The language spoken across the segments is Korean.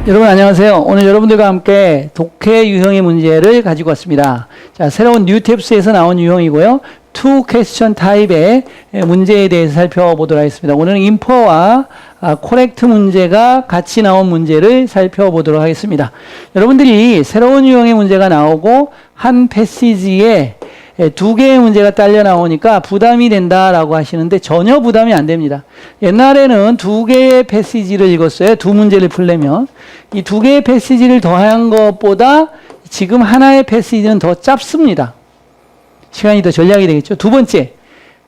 여러분 안녕하세요. 오늘 여러분들과 함께 독해 유형의 문제를 가지고 왔습니다. 자, 새로운 뉴탭스에서 나온 유형이고요. 투 퀘스천 타입의 문제에 대해서 살펴보도록 하겠습니다. 오늘은 인퍼와 코렉트 문제가 같이 나온 문제를 살펴보도록 하겠습니다. 여러분들이 새로운 유형의 문제가 나오고 한 패시지에 두 개의 문제가 딸려 나오니까 부담이 된다라고 하시는데 전혀 부담이 안 됩니다. 옛날에는 두 개의 패시지를 읽었어요. 두 문제를 풀려면. 이 두 개의 패시지를 더한 것보다 지금 하나의 패시지는 더 짧습니다. 시간이 더 전략이 되겠죠. 두 번째,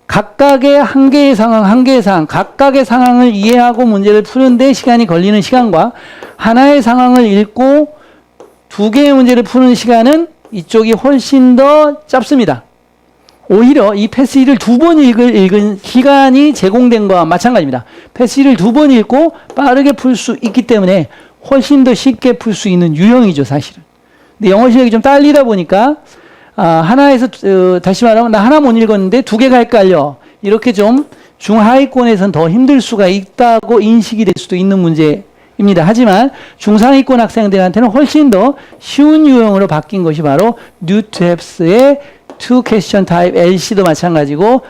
각각의 한 개의 상황, 각각의 상황을 이해하고 문제를 푸는데 시간이 걸리는 시간과 하나의 상황을 읽고 두 개의 문제를 푸는 시간은 이쪽이 훨씬 더 짧습니다. 오히려 이 패시지를 두 번 읽은 시간이 제공된 것과 마찬가지입니다. 패시지를 두 번 읽고 빠르게 풀 수 있기 때문에 훨씬 더 쉽게 풀 수 있는 유형이죠, 사실은. 근데 영어 실력이 좀 딸리다 보니까 하나에서 다시 말하면 나 하나 못 읽었는데 두 개가 헷갈려. 이렇게 좀 중하위권에서는 더 힘들 수가 있다고 인식이 될 수도 있는 문제입니다. 하지만 중상위권 학생들한테는 훨씬 더 쉬운 유형으로 바뀐 것이 바로 뉴탭스의 투 퀘스천 타입 LC도 마찬가지고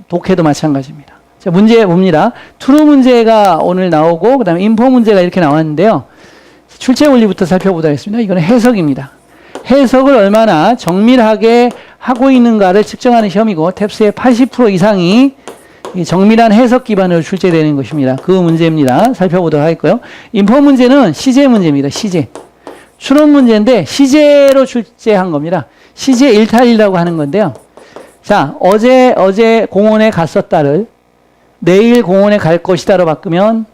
독해도 마찬가지입니다. 자, 문제 봅니다. 트루 문제가 오늘 나오고 그다음에 인포 문제가 이렇게 나왔는데요. 출제 원리부터 살펴보도록 하겠습니다. 이거는 해석입니다. 해석을 얼마나 정밀하게 하고 있는가를 측정하는 시험이고 탭스의 80% 이상이 정밀한 해석 기반으로 출제되는 것입니다. 그 문제입니다. 살펴보도록 하겠고요. 인포 문제는 시제 문제입니다. 시제. 추론 문제인데 시제로 출제한 겁니다. 시제 일탈이라고 하는 건데요. 자, 어제 공원에 갔었다를 내일 공원에 갈 것이다로 바꾸면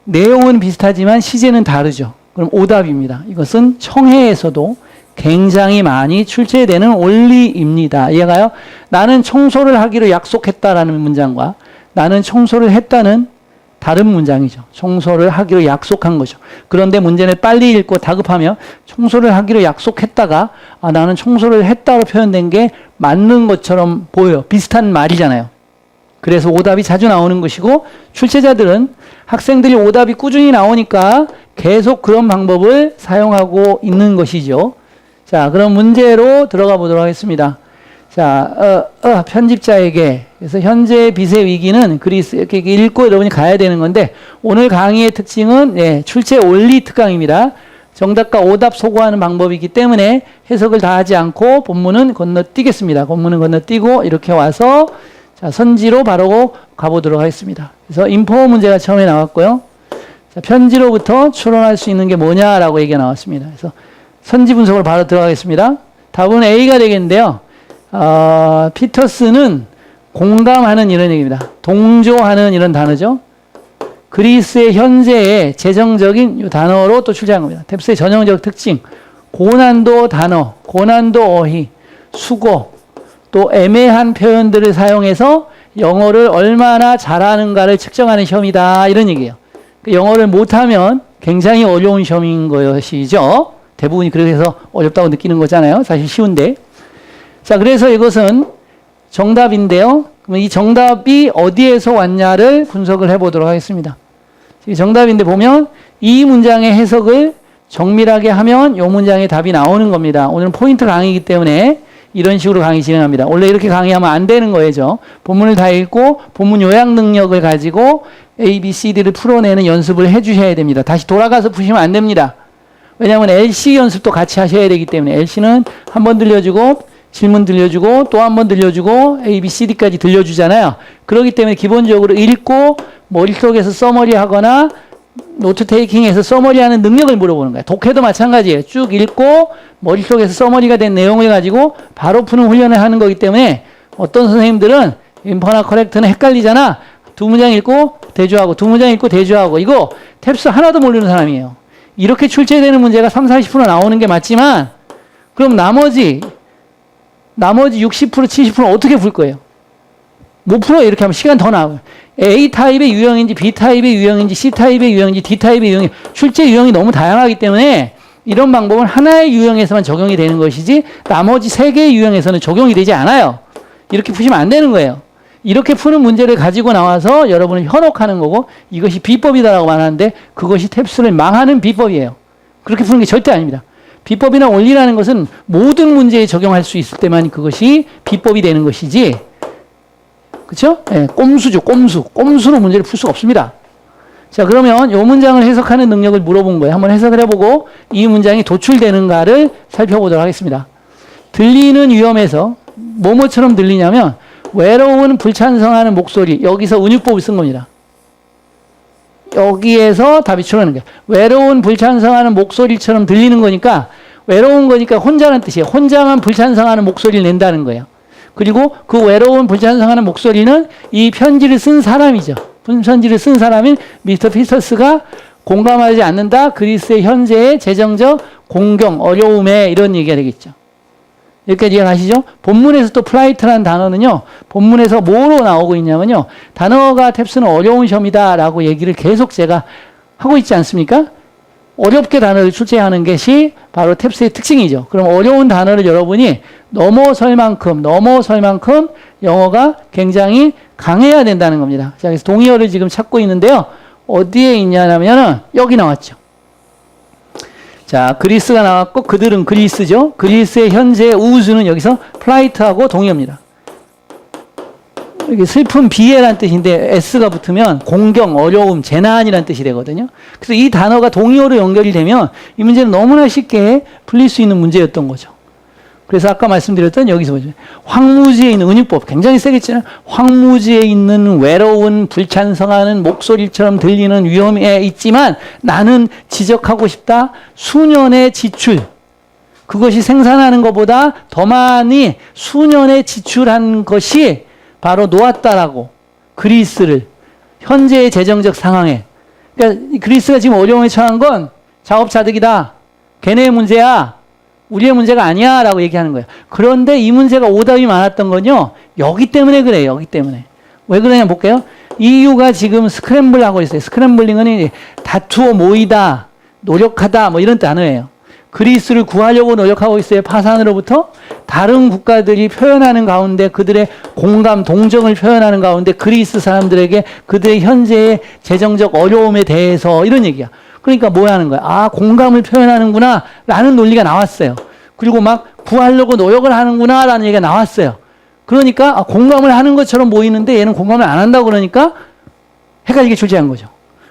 내용은 비슷하지만 시제는 다르죠. 그럼 오답입니다. 이것은 청해에서도 굉장히 많이 출제되는 원리입니다. 이해가요? 나는 청소를 하기로 약속했다라는 문장과 나는 청소를 했다는 다른 문장이죠. 청소를 하기로 약속한 거죠. 그런데 문제는 빨리 읽고 다급하며 청소를 하기로 약속했다가 나는 청소를 했다로 표현된 게 맞는 것처럼 보여요. 비슷한 말이잖아요. 그래서 오답이 자주 나오는 것이고 출제자들은 학생들이 오답이 꾸준히 나오니까 계속 그런 방법을 사용하고 있는 것이죠. 자, 그럼 문제로 들어가 보도록 하겠습니다. 자, 편집자에게. 그래서 현재 빚의 위기는 그리스 이렇게 읽고 여러분이 가야 되는 건데 오늘 강의의 특징은 출제 원리 특강입니다. 정답과 오답 소구하는 방법이기 때문에 해석을 다 하지 않고 본문은 건너뛰겠습니다. 본문은 건너뛰고 이렇게 와서 자, 선지로 바로 가보도록 하겠습니다. 그래서 인포 문제가 처음에 나왔고요. 자, 편지로부터 추론할 수 있는 게 뭐냐라고 얘기가 나왔습니다. 그래서 선지 분석을 바로 들어가겠습니다. 답은 A가 되겠는데요. 피터스는 공감하는 이런 얘기입니다. 동조하는 이런 단어죠. 그리스의 현재의 재정적인 이 단어로 또 출제한 겁니다. 탭스의 전형적 특징, 고난도 단어, 고난도 어휘, 수고, 또 애매한 표현들을 사용해서 영어를 얼마나 잘하는가를 측정하는 시험이다. 이런 얘기예요. 영어를 못하면 굉장히 어려운 시험인 것이죠. 대부분이 그래서 어렵다고 느끼는 거잖아요. 사실 쉬운데. 자, 그래서 이것은 정답인데요. 그럼 이 정답이 어디에서 왔냐를 분석을 해보도록 하겠습니다. 정답인데 보면 이 문장의 해석을 정밀하게 하면 이 문장의 답이 나오는 겁니다. 오늘은 포인트 강의이기 때문에 이런 식으로 강의 진행합니다. 원래 이렇게 강의하면 안 되는 거예요. 본문을 다 읽고 본문 요약 능력을 가지고 A, B, C, D를 풀어내는 연습을 해주셔야 됩니다. 다시 돌아가서 푸시면 안 됩니다. 왜냐하면 LC 연습도 같이 하셔야 되기 때문에 LC는 한 번 들려주고 질문 들려주고 또 한 번 들려주고 A, B, C, D까지 들려주잖아요. 그렇기 때문에 기본적으로 읽고 머릿속에서 서머리 하거나 노트 테이킹에서 서머리 하는 능력을 물어보는 거예요. 독해도 마찬가지예요. 쭉 읽고 머릿속에서 서머리가 된 내용을 가지고 바로 푸는 훈련을 하는 거기 때문에 어떤 선생님들은 인퍼나 커렉트는 헷갈리잖아. 두 문장 읽고 대조하고 두 문장 읽고 대조하고 이거 탭스 하나도 모르는 사람이에요. 이렇게 출제되는 문제가 30-40% 나오는 게 맞지만 그럼 나머지 60%, 70% 어떻게 풀 거예요? 못 풀어. 이렇게 하면 시간 더 나와요. A타입의 유형인지 B타입의 유형인지 C타입의 유형인지 D타입의 유형인지 출제 유형이 너무 다양하기 때문에 이런 방법은 하나의 유형에서만 적용이 되는 것이지 나머지 3개의 유형에서는 적용이 되지 않아요. 이렇게 푸시면 안 되는 거예요. 이렇게 푸는 문제를 가지고 나와서 여러분은 현혹하는 거고 이것이 비법이다라고 말하는데 그것이 탭스를 망하는 비법이에요. 그렇게 푸는 게 절대 아닙니다. 비법이나 원리라는 것은 모든 문제에 적용할 수 있을 때만 그것이 비법이 되는 것이지, 그렇죠? 예, 꼼수죠, 꼼수. 꼼수로 문제를 풀 수가 없습니다. 자, 그러면 이 문장을 해석하는 능력을 물어본 거예요. 한번 해석을 해보고 이 문장이 도출되는가를 살펴보도록 하겠습니다. 들리는 위험에서 뭐뭐처럼 들리냐면 외로운 불찬성하는 목소리, 여기서 은유법을 쓴 겁니다. 여기에서 답이 출하는 거예요. 외로운 불찬성하는 목소리처럼 들리는 거니까 외로운 거니까 혼자라는 뜻이에요. 혼자만 불찬성하는 목소리를 낸다는 거예요. 그리고 그 외로운 불찬성하는 목소리는 이 편지를 쓴 사람이죠. 편지를 쓴 사람인 미스터 피터스가 공감하지 않는다. 그리스의 현재의 재정적 공경, 어려움에 이런 얘기가 되겠죠. 여기까지 이해가시죠? 본문에서 또 플라이트라는 단어는요, 본문에서 뭐로 나오고 있냐면요, 단어가 탭스는 어려운 시험이다 라고 얘기를 계속 제가 하고 있지 않습니까? 어렵게 단어를 출제하는 것이 바로 탭스의 특징이죠. 그럼 어려운 단어를 여러분이 넘어설 만큼 영어가 굉장히 강해야 된다는 겁니다. 자, 그래서 동의어를 지금 찾고 있는데요. 어디에 있냐면은 여기 나왔죠. 자, 그리스가 나왔고 그들은 그리스죠. 그리스의 현재 우주는 여기서 플라이트하고 동의어입니다. 이게 슬픔, 비애라는 뜻인데 S가 붙으면 공경, 어려움, 재난이라는 뜻이 되거든요. 그래서 이 단어가 동의어로 연결이 되면 이 문제는 너무나 쉽게 풀릴 수 있는 문제였던 거죠. 그래서 아까 말씀드렸던 여기서 보죠. 황무지에 있는 은유법 굉장히 세겠지만 황무지에 있는 외로운 불찬성하는 목소리처럼 들리는 위험에 있지만 나는 지적하고 싶다. 수년의 지출. 그것이 생산하는 것보다 더 많이 수년의 지출한 것이 바로 놓았다라고. 그리스를 현재의 재정적 상황에. 그러니까 그리스가 지금 어려움에 처한 건 자업자득이다. 걔네의 문제야. 우리의 문제가 아니야 라고 얘기하는 거예요. 그런데 이 문제가 오답이 많았던 건요, 여기 때문에 그래요. 여기 때문에. 왜 그러냐 볼게요. EU가 지금 스크램블 하고 있어요. 스크램블링은 다투어 모이다, 노력하다 뭐 이런 단어예요. 그리스를 구하려고 노력하고 있어요. 파산으로부터. 다른 국가들이 표현하는 가운데 그들의 공감, 동정을 표현하는 가운데 그리스 사람들에게 그들의 현재의 재정적 어려움에 대해서 이런 얘기야. 그러니까 뭐 하는 거야? 아, 공감을 표현하는구나 라는 논리가 나왔어요. 그리고 막 구하려고 노력을 하는구나 라는 얘기가 나왔어요. 그러니까 공감을 하는 것처럼 보이는데 얘는 공감을 안 한다고 그러니까 헷갈리게 출제한 거죠.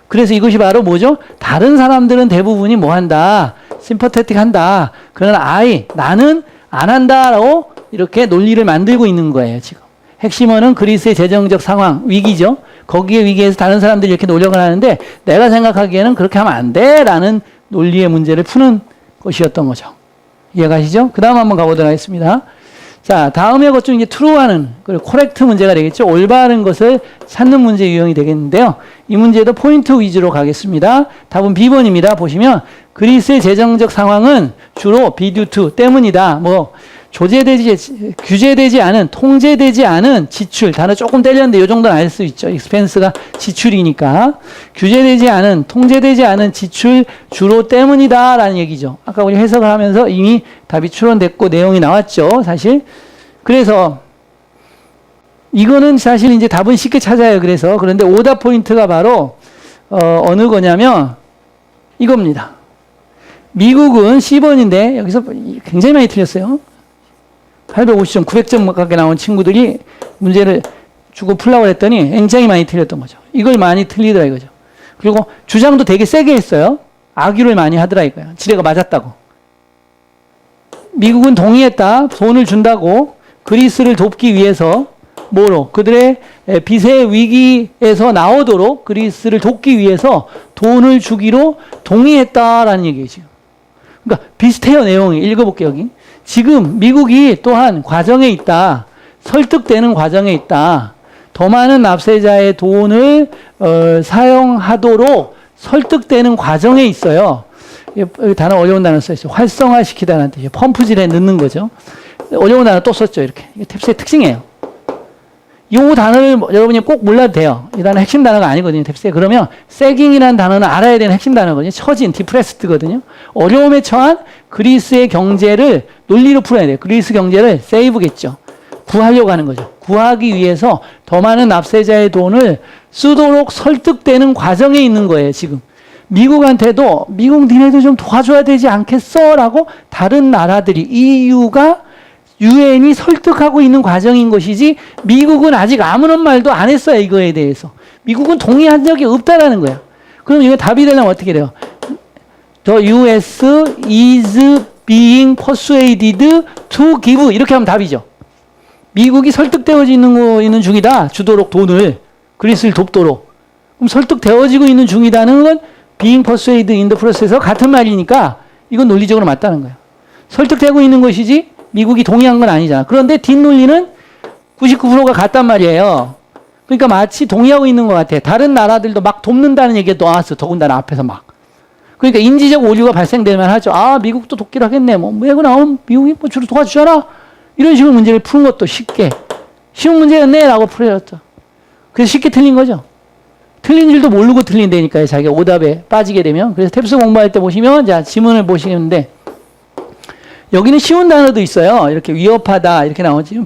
그래서 이것이 바로 뭐죠? 다른 사람들은 대부분이 뭐 한다? 심퍼테틱 한다. 그러나 나는 안 한다라고 이렇게 논리를 만들고 있는 거예요, 지금. 핵심어는 그리스의 재정적 상황, 위기죠. 거기에 위기에서 다른 사람들이 이렇게 노력을 하는데 내가 생각하기에는 그렇게 하면 안 돼 라는 논리의 문제를 푸는 것이었던 거죠. 이해가시죠? 그 다음 한번 가보도록 하겠습니다. 자, 다음에 것 중 이제 true하는, 그리고 correct 문제가 되겠죠. 올바른 것을 찾는 문제 유형이 되겠는데요. 이 문제도 포인트 위주로 가겠습니다. 답은 B번입니다. 보시면 그리스의 재정적 상황은 주로 be due to, 때문이다. 뭐 규제되지 않은, 통제되지 않은 지출, 단어 조금 떼렸는데 이 정도는 알 수 있죠. expense가 지출이니까. 규제되지 않은, 통제되지 않은 지출 주로 때문이다 라는 얘기죠. 아까 우리 해석을 하면서 이미 답이 추론됐고 내용이 나왔죠, 사실. 그래서 이거는 사실 이제 답은 쉽게 찾아요. 그런데 오답 포인트가 바로 어느 거냐면 이겁니다. 미국은 C번인데 여기서 굉장히 많이 틀렸어요. 850점, 900점 가까이 나온 친구들이 문제를 주고 풀라고 했더니 굉장히 많이 틀렸던 거죠. 이걸 많이 틀리더라 이거죠. 그리고 주장도 되게 세게 했어요. 악유를 많이 하더라 이거야. 지뢰가 맞았다고. 미국은 동의했다. 돈을 준다고. 그리스를 돕기 위해서 뭐로? 그들의 빚의 위기에서 나오도록 그리스를 돕기 위해서 돈을 주기로 동의했다라는 얘기예요, 지금. 그러니까 비슷해요, 내용이. 읽어볼게요, 여기. 지금 미국이 또한 과정에 있다. 설득되는 과정에 있다. 더 많은 납세자의 돈을 사용하도록 설득되는 과정에 있어요. 여기 단어 어려운 단어 써있어요. 활성화시키다는 뜻이에요. 펌프질에 넣는 거죠. 어려운 단어 또 썼죠, 이렇게. 이게 탭스의 특징이에요. 이 단어를 여러분이 꼭 몰라도 돼요. 이 단어 핵심 단어가 아니거든요, 탭스에. 그러면 세깅이라는 단어는 알아야 되는 핵심 단어거든요. 처진, 디프레스드거든요. 어려움에 처한 그리스의 경제를 논리로 풀어야 돼요. 그리스 경제를 세이브겠죠. 구하려고 하는 거죠. 구하기 위해서 더 많은 납세자의 돈을 쓰도록 설득되는 과정에 있는 거예요, 지금. 미국한테도 미국 니네도 좀 도와줘야 되지 않겠어? 라고 다른 나라들이 EU가 유엔이 설득하고 있는 과정인 것이지 미국은 아직 아무런 말도 안 했어요, 이거에 대해서. 미국은 동의한 적이 없다라는 거야. 그럼 이거 답이 되려면 어떻게 돼요? The US is being persuaded to give 이렇게 하면 답이죠. 미국이 설득되어지고 있는 중이다. 주도록 돈을 그리스를 돕도록. 그럼 설득되어지고 있는 중이다는 건 being persuaded in the process와 같은 말이니까 이건 논리적으로 맞다는 거예요. 설득되고 있는 것이지 미국이 동의한 건 아니잖아. 그런데 뒷논리는 99%가 같단 말이에요. 그러니까 마치 동의하고 있는 것 같아. 다른 나라들도 막 돕는다는 얘기가 나왔어. 더군다나 앞에서 막. 그러니까 인지적 오류가 발생되면 하죠. 아, 미국도 돕기로 하겠네. 뭐, 왜그 나오면 미국이 뭐 주로 도와주잖아. 이런 식으로 문제를 푸는 것도 쉽게. 쉬운 문제였네. 라고 풀어졌죠. 그래서 쉽게 틀린 거죠. 틀린 줄도 모르고 틀린다니까요. 자기가 오답에 빠지게 되면. 그래서 탭스 공부할 때 보시면, 자, 지문을 보시겠는데, 여기는 쉬운 단어도 있어요. 이렇게 위협하다. 이렇게 나오지.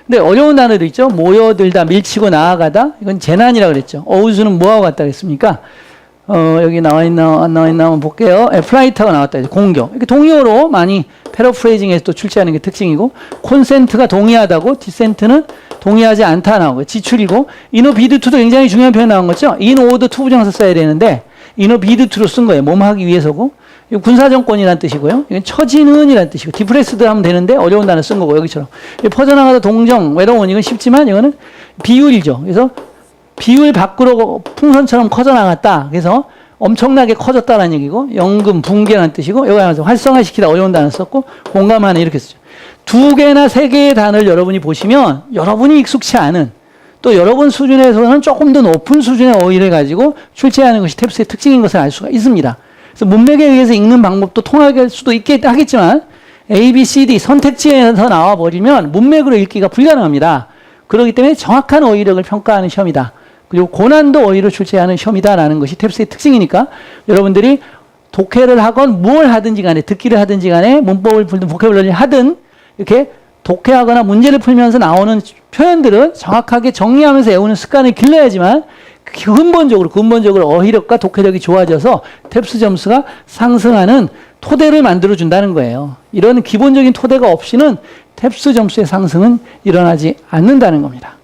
근데 어려운 단어도 있죠. 모여들다, 밀치고 나아가다. 이건 재난이라고 그랬죠. 어우수는 뭐하고 같다 그랬습니까? 여기 나와 있나, 안 나와 있나 한번 볼게요. 플라이트가 나왔다. 공격. 이렇게 동의어로 많이 패러프레이징해서 또 출제하는 게 특징이고, 콘센트가 동의하다고, 디센트는 동의하지 않다 나오고, 지출이고, 인어 비드 투도 굉장히 중요한 표현 나온 거죠. 인 오더 투 부정사 써야 되는데, 인어 비드 투로 쓴 거예요. 몸 하기 위해서고. 이거 군사정권이라는 뜻이고요. 이건 처지는이라는 뜻이고, 디프레스드 하면 되는데, 어려운 단어 쓴 거고, 여기처럼. 퍼져나가다 동정, 외로운, 이건 쉽지만, 이거는 비율이죠. 그래서, 비율 밖으로 풍선처럼 커져나갔다. 그래서 엄청나게 커졌다는 얘기고, 연금, 붕괴라는 뜻이고, 여기 하면서 활성화시키다 어려운 단어 썼고, 공감하는 이렇게 쓰죠. 두 개나 세 개의 단어를 여러분이 보시면, 여러분이 익숙치 않은, 또 여러분 수준에서는 조금 더 높은 수준의 어휘를 가지고 출제하는 것이 탭스의 특징인 것을 알 수가 있습니다. 그래서 문맥에 의해서 읽는 방법도 통할 수도 하겠지만, A, B, C, D 선택지에서 나와버리면 문맥으로 읽기가 불가능합니다. 그렇기 때문에 정확한 어휘력을 평가하는 시험이다. 그리고 고난도 어휘로 출제하는 시험이다라는 것이 탭스의 특징이니까 여러분들이 독해를 하건 뭘 하든지 간에 듣기를 하든지 간에 문법을 풀든 보캐블러리를 하든 이렇게 독해하거나 문제를 풀면서 나오는 표현들은 정확하게 정리하면서 외우는 습관을 길러야지만 근본적으로 어휘력과 독해력이 좋아져서 탭스 점수가 상승하는 토대를 만들어준다는 거예요. 이런 기본적인 토대가 없이는 탭스 점수의 상승은 일어나지 않는다는 겁니다.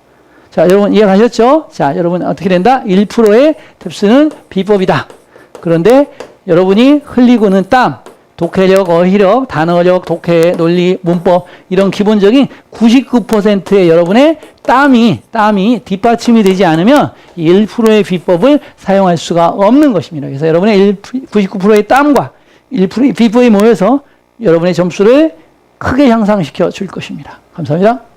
자, 여러분 이해가셨죠? 자, 여러분 어떻게 된다? 1%의 탭스는 비법이다. 그런데 여러분이 흘리고는 땀, 독해력, 어휘력, 단어력, 독해, 논리, 문법 이런 기본적인 99%의 여러분의 땀이 뒷받침이 되지 않으면 1%의 비법을 사용할 수가 없는 것입니다. 그래서 여러분의 99%의 땀과 1%의 비법이 모여서 여러분의 점수를 크게 향상시켜 줄 것입니다. 감사합니다.